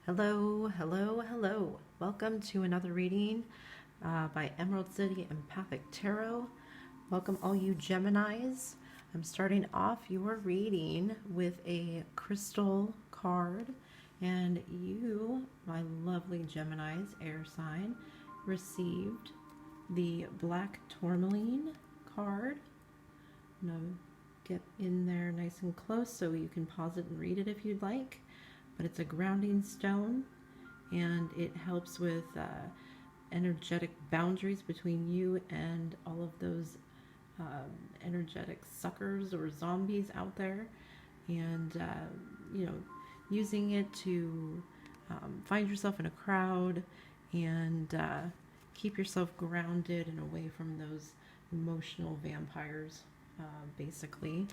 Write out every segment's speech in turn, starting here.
Hello, hello, hello. Welcome to another reading by Emerald City Empathic Tarot. Welcome all you Geminis. I'm starting off your reading with a crystal card, and you, my lovely Geminis, air sign, received the black tourmaline card. I'm going to get in there nice and close so you can pause it and read it if you'd like. But it's a grounding stone, and it helps with energetic boundaries between you and all of those energetic suckers or zombies out there, and using it to find yourself in a crowd and keep yourself grounded and away from those emotional vampires, basically.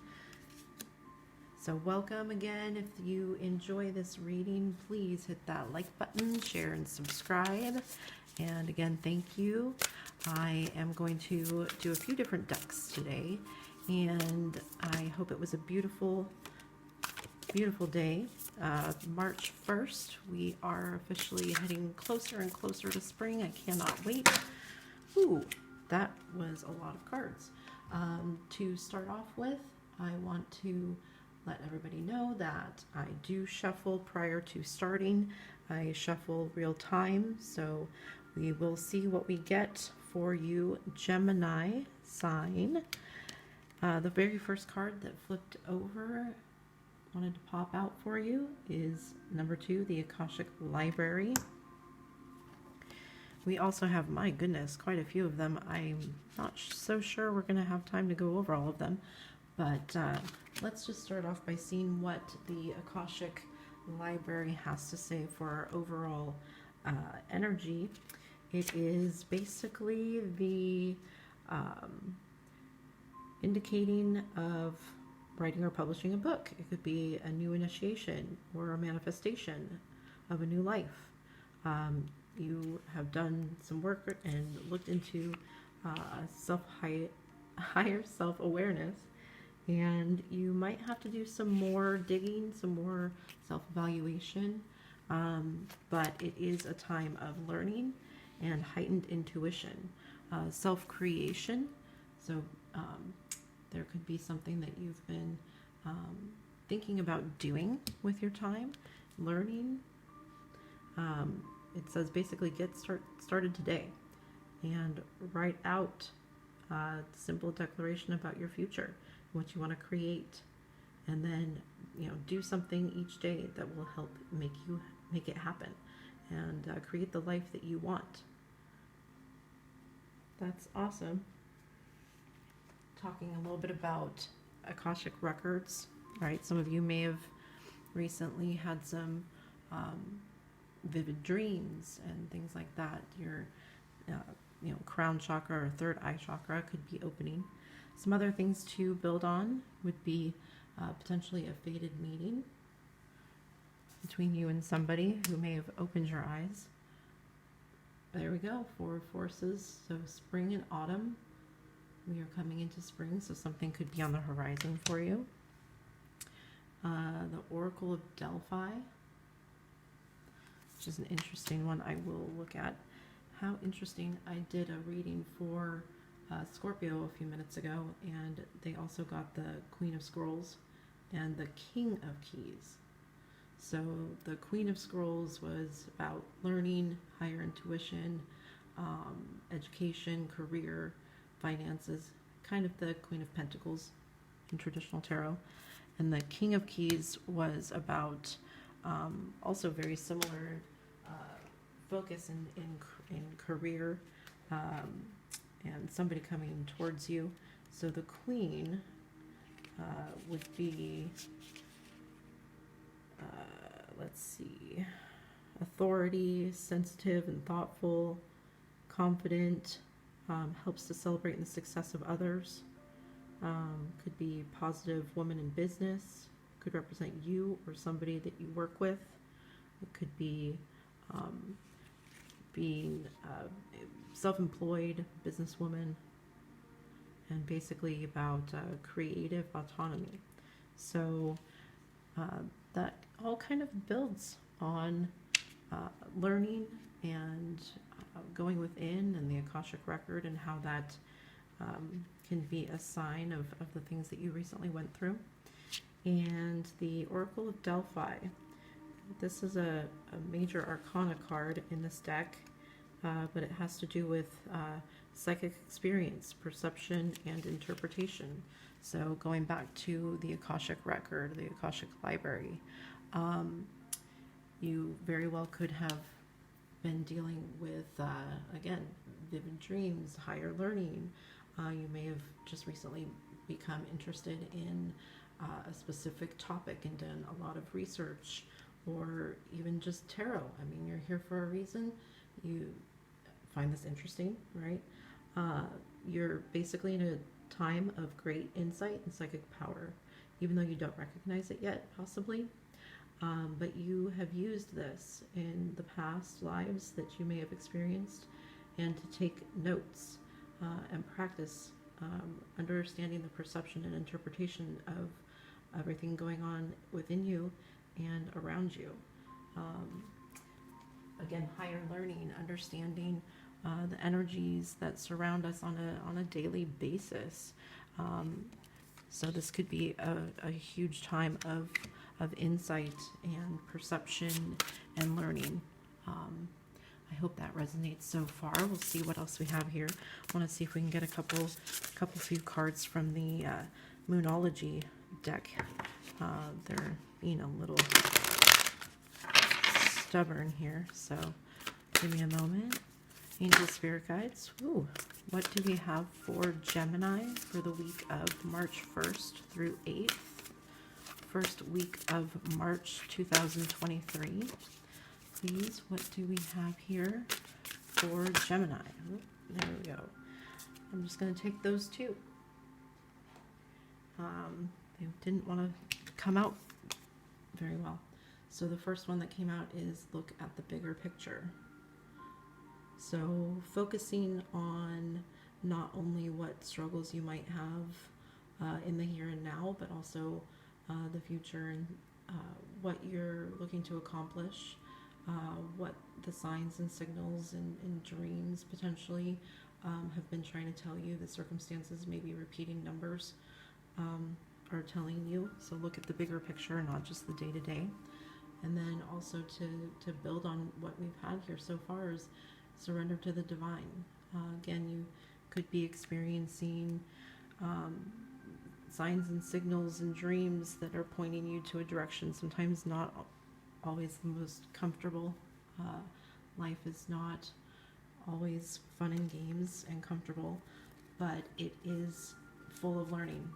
So welcome again. If you enjoy this reading, please hit that like button, share, and subscribe. And again, thank you. I am going to do a few different decks today, and I hope it was a beautiful, beautiful day. March 1st, we are officially heading closer and closer to spring. I cannot wait. Ooh, that was a lot of cards. To start off with, I want to let everybody know that I do shuffle prior to starting. I shuffle real time, so we will see what we get for you, Gemini sign. The very first card that flipped over, wanted to pop out for you, is number 2, the Akashic Library. We also have, my goodness, quite a few of them. I'm not so sure we're going to have time to go over all of them. But let's just start off by seeing what the Akashic Library has to say for our overall energy. It is basically the indicating of writing or publishing a book. It could be a new initiation or a manifestation of a new life. You have done some work and looked into higher self-awareness, and you might have to do some more digging, some more self-evaluation, but it is a time of learning and heightened intuition, self-creation. So there could be something that you've been thinking about doing with your time, learning. It says basically get started today and write out a simple declaration about your future, what you want to create, and then do something each day that will help make it happen and create the life that you want. That's awesome. Talking a little bit about Akashic records, right? Some of you may have recently had some vivid dreams and things like that. Your crown chakra or third eye chakra could be opening. Some other things to build on would be potentially a fated meeting between you and somebody who may have opened your eyes. There we go, 4 forces. So spring and autumn. We are coming into spring, so something could be on the horizon for you. The Oracle of Delphi, which is an interesting one I will look at. How interesting. I did a reading for Scorpio a few minutes ago, and they also got the Queen of Scrolls and the King of Keys. So the Queen of Scrolls was about learning, higher intuition, education, career, finances, kind of the Queen of Pentacles in traditional tarot. And the King of Keys was about also very similar focus in career, and somebody coming towards you. So the Queen would be, let's see, authority, sensitive and thoughtful, confident, helps to celebrate in the success of others, could be positive woman in business, could represent you or somebody that you work with. It could be being self-employed businesswoman, and basically about creative autonomy. So that all kind of builds on learning and going within, and the Akashic record, and how that can be a sign of the things that you recently went through. And the Oracle of Delphi. This is a major arcana card in this deck, but it has to do with psychic experience, perception, and interpretation. So going back to the Akashic record, the Akashic library, you very well could have been dealing with, again, vivid dreams, higher learning. You may have just recently become interested in a specific topic and done a lot of research, or even just tarot. I mean, you're here for a reason. You find this interesting, right? You're basically in a time of great insight and psychic power, even though you don't recognize it yet, possibly. But you have used this in the past lives that you may have experienced, and to take notes and practice understanding the perception and interpretation of everything going on within you and around you. Again, higher learning, understanding the energies that surround us on a daily basis. So this could be a huge time of insight and perception and learning. I hope that resonates so far. We'll see what else we have here. I want to see if we can get a few cards from the Moonology deck. They're being a little stubborn here, so give me a moment. Angel Spirit Guides. Ooh, what do we have for Gemini for the week of March 1st through 8th? First week of March 2023. Please, what do we have here for Gemini? Ooh, there we go. I'm just going to take those two. They didn't want to come out very well. So the first one that came out is look at the bigger picture. So focusing on not only what struggles you might have in the here and now, but also the future, and what you're looking to accomplish, what the signs and signals and dreams potentially have been trying to tell you. The circumstances, maybe repeating numbers, are telling you. So look at the bigger picture, not just the day-to-day. And then also to build on what we've had here so far is surrender to the divine. Again, you could be experiencing signs and signals and dreams that are pointing you to a direction, sometimes not always the most comfortable. Life is not always fun and games and comfortable, but it is full of learning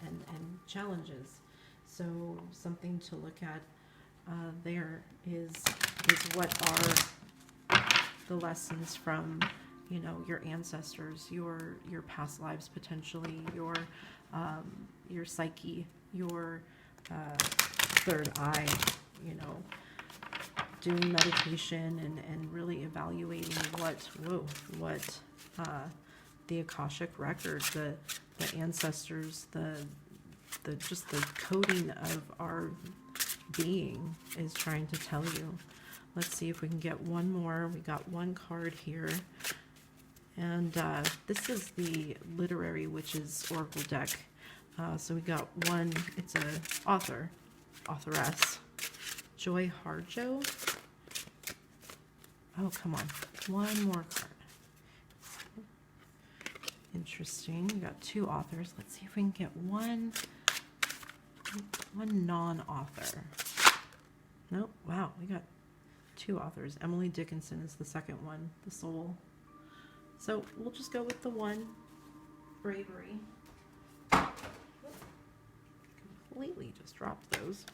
and challenges. So something to look at there is what are the lessons from, you know, your ancestors, your past lives, potentially your psyche, your third eye, you know, doing meditation and really evaluating what the Akashic record, the ancestors, the just the coding of our being is trying to tell you. Let's see if we can get one more. We got one card here. And this is the Literary Witches Oracle deck. So we got one, it's a authoress, Joy Harjo. Oh, come on. One more card. Interesting. We got two authors. Let's see if we can get one non-author. Nope. Wow, we got two authors. Emily Dickinson is the second one, The Soul. So we'll just go with the one, Bravery. Completely just dropped those.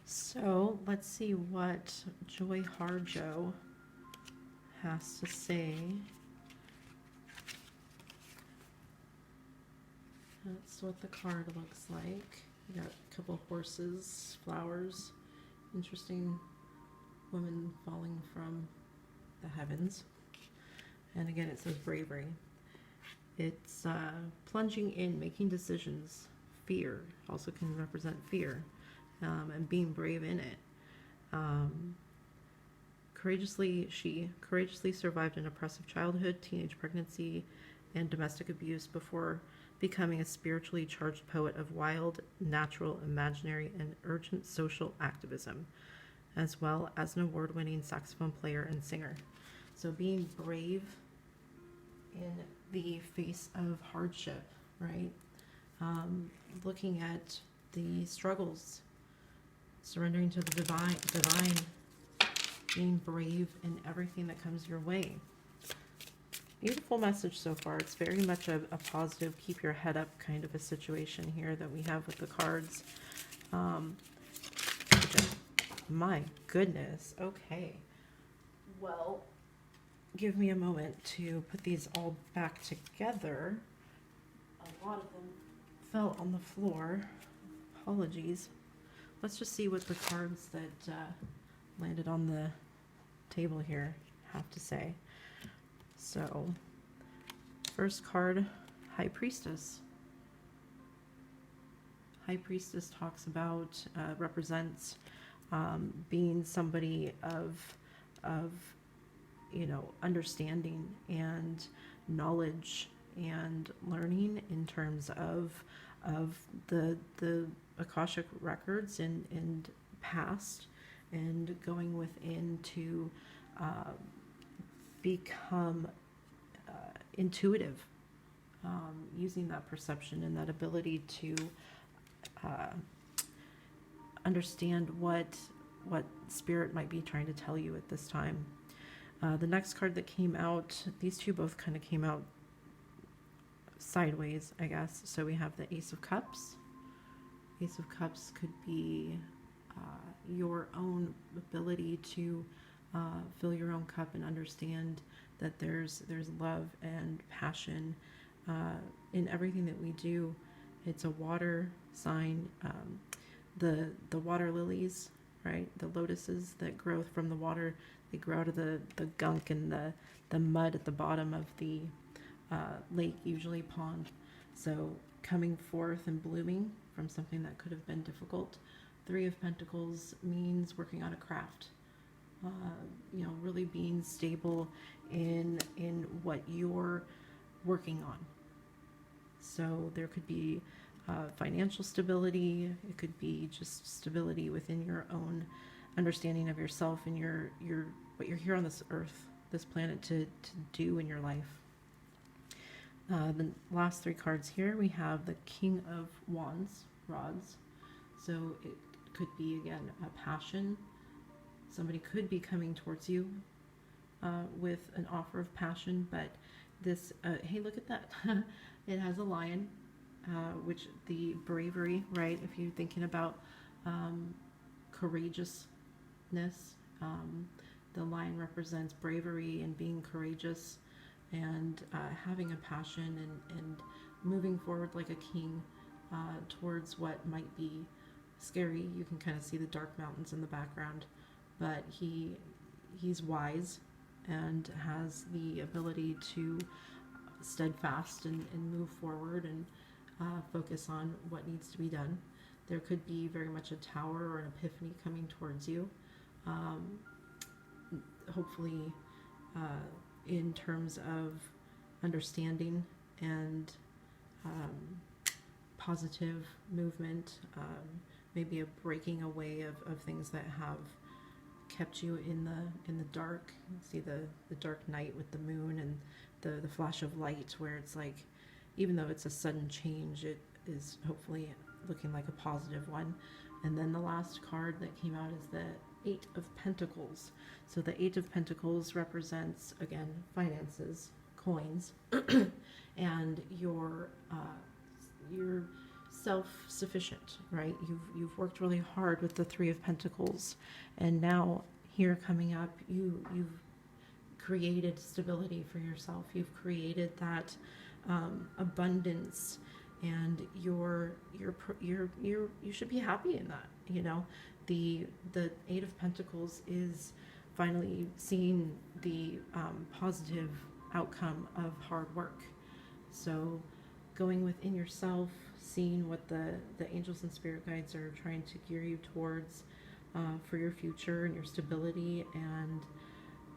So let's see what Joy Harjo has to say. That's what the card looks like. We got a couple horses, flowers, interesting women falling from the heavens. And again, it says bravery. It's plunging in, making decisions. Fear also can represent fear, and being brave in it. she courageously survived an oppressive childhood, teenage pregnancy, and domestic abuse before becoming a spiritually charged poet of wild, natural, imaginary, and urgent social activism, as well as an award-winning saxophone player and singer. So being brave in the face of hardship, right? Looking at the struggles, surrendering to the divine, being brave in everything that comes your way. Beautiful message so far. It's very much a positive, keep your head up kind of a situation here that we have with the cards. My goodness. Okay. Well, give me a moment to put these all back together. A lot of them fell on the floor. Apologies. Let's just see what the cards that landed on the table here have to say. So, first card, High Priestess. High Priestess talks about, represents being somebody of understanding and knowledge and learning in terms of the Akashic records and past, and going within to become intuitive, using that perception and that ability to understand what spirit might be trying to tell you at this time. The next card that came out, these two both kind of came out sideways, I guess. So we have the Ace of Cups. Ace of Cups could be your own ability to fill your own cup and understand that there's love and passion in everything that we do. It's a water sign. The water lilies, right? The lotuses that grow from the water, they grow out of the gunk and the mud at the bottom of the lake, usually pond. So coming forth and blooming from something that could have been difficult. Three of Pentacles means working on a craft. Really being stable in what you're working on. So there could be financial stability. It could be just stability within your own understanding of yourself and your what you're here on this earth, this planet to do in your life. The last three cards here, we have the King of Rods. So it could be, again, a passion. Somebody could be coming towards you with an offer of passion, but this, hey, look at that. It has a lion, which the bravery, right? If you're thinking about courageousness, the lion represents bravery and being courageous and having a passion and moving forward like a king towards what might be scary. You can kind of see the dark mountains in the background, but he's wise and has the ability to steadfast and move forward and focus on what needs to be done. There could be very much a tower or an epiphany coming towards you. Hopefully in terms of understanding and positive movement, maybe a breaking away of things that have kept you in the dark. You see the dark night with the moon and the flash of light, where it's like, even though it's a sudden change, it is hopefully looking like a positive one. And then the last card that came out is the Eight of Pentacles. So the Eight of Pentacles represents, again, finances, coins, and you're self-sufficient, right? You've worked really hard with the Three of Pentacles, and now here coming up, you've created stability for yourself. You've created that abundance, and you should be happy in that. The Eight of Pentacles is finally seeing the positive outcome of hard work. So going within yourself, seeing what the angels and spirit guides are trying to gear you towards for your future and your stability, and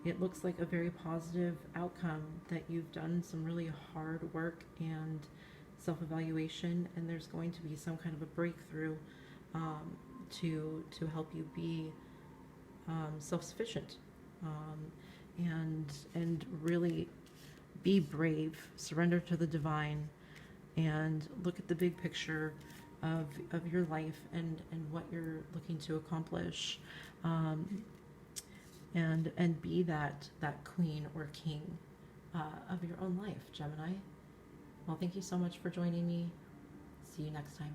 it looks like a very positive outcome, that you've done some really hard work and self-evaluation, and there's going to be some kind of a breakthrough to help you be self-sufficient, and really be brave, surrender to the divine, and look at the big picture of your life and what you're looking to accomplish, and be that queen or king of your own life, Gemini. Well, thank you so much for joining me. See you next time.